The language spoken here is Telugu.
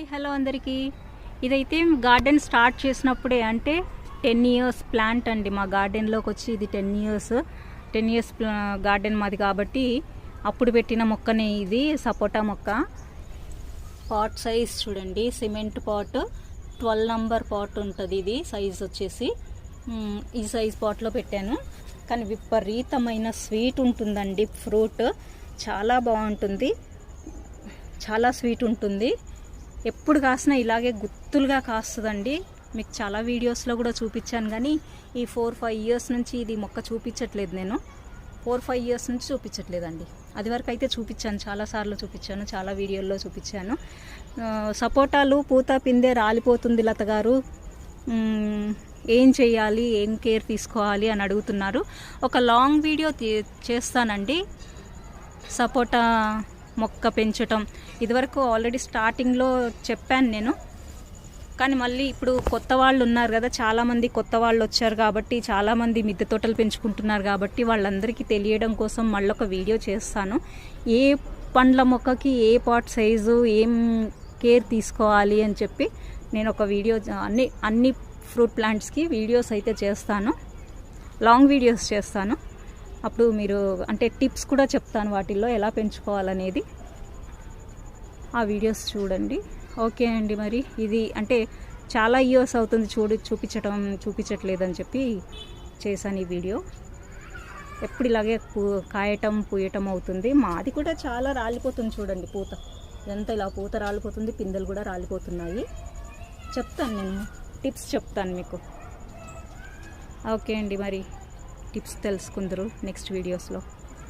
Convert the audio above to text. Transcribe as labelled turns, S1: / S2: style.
S1: హాయ్ హలో అందరికీ. ఇదైతే గార్డెన్ స్టార్ట్ చేసినప్పుడే అంటే 10 ఇయర్స్ ప్లాంట్ అండి. మా గార్డెన్లోకి వచ్చి ఇది 10 ఇయర్స్ గార్డెన్ మాది కాబట్టి అప్పుడు పెట్టిన మొక్కనే ఇది సపోటా మొక్క. పాట్ సైజ్ చూడండి, సిమెంట్ పాట్ 12 నంబర్ పాట్ ఉంటుంది. ఇది సైజ్ వచ్చేసి ఈ సైజ్ పాట్లో పెట్టాను. కానీ విపరీతమైన స్వీట్ ఉంటుందండి. ఫ్రూట్ చాలా బాగుంటుంది, చాలా స్వీట్ ఉంటుంది. ఎప్పుడు కాసినా ఇలాగే గుత్తులుగా కాస్తుందండి. మీకు చాలా వీడియోస్లో కూడా చూపించాను, కానీ ఈ 4-5 ఇయర్స్ నుంచి ఇది మొక్క చూపించట్లేదు. నేను 4-5 ఇయర్స్ నుంచి చూపించట్లేదండి. అది వరకు అయితే చూపించాను, చాలాసార్లు చూపించాను, చాలా వీడియోల్లో చూపించాను. సపోటాలు పూత పిందె రాలిపోతుంది లత గారు, ఏం చేయాలి, ఏం కేర్ తీసుకోవాలి అని అడుగుతున్నారు. ఒక లాంగ్ వీడియో చేస్తానండి సపోటా మొక్క పెంచటం. ఇదివరకు ఆల్రెడీ స్టార్టింగ్లో చెప్పాను నేను, కానీ మళ్ళీ ఇప్పుడు కొత్త వాళ్ళు ఉన్నారు కదా, చాలామంది కొత్త వాళ్ళు వచ్చారు కాబట్టి, చాలామంది మిద్దె తోటలు పెంచుకుంటున్నారు కాబట్టి వాళ్ళందరికీ తెలియడం కోసం మళ్ళీ ఒక వీడియో చేస్తాను. ఏ పండ్ల మొక్కకి ఏ పాట్ సైజు, ఏం కేర్ తీసుకోవాలి అని చెప్పి నేను ఒక వీడియో అన్ని ఫ్రూట్ ప్లాంట్స్కి వీడియోస్ అయితే చేస్తాను, లాంగ్ వీడియోస్ చేస్తాను. అప్పుడు మీరు అంటే టిప్స్ కూడా చెప్తాను వాటిల్లో ఎలా పెంచుకోవాలనేది. ఆ వీడియోస్ చూడండి. ఓకే అండి. మరి ఇది అంటే చాలా ఇయర్స్ అవుతుంది చూపించట్లేదని చెప్పి చేశాను ఈ వీడియో. ఎప్పుడు ఇలాగే కాయటం పూయటం అవుతుంది. మాది కూడా చాలా రాలిపోతుంది చూడండి పూత, ఎంత ఇలా పూత రాలిపోతుంది, పిందెలు కూడా రాలిపోతున్నాయి. చెప్తాను, నేను టిప్స్ చెప్తాను మీకు. ఓకే అండి. మరి టిప్స్ తెలుసుకుందరు నెక్స్ట్ వీడియోస్లో.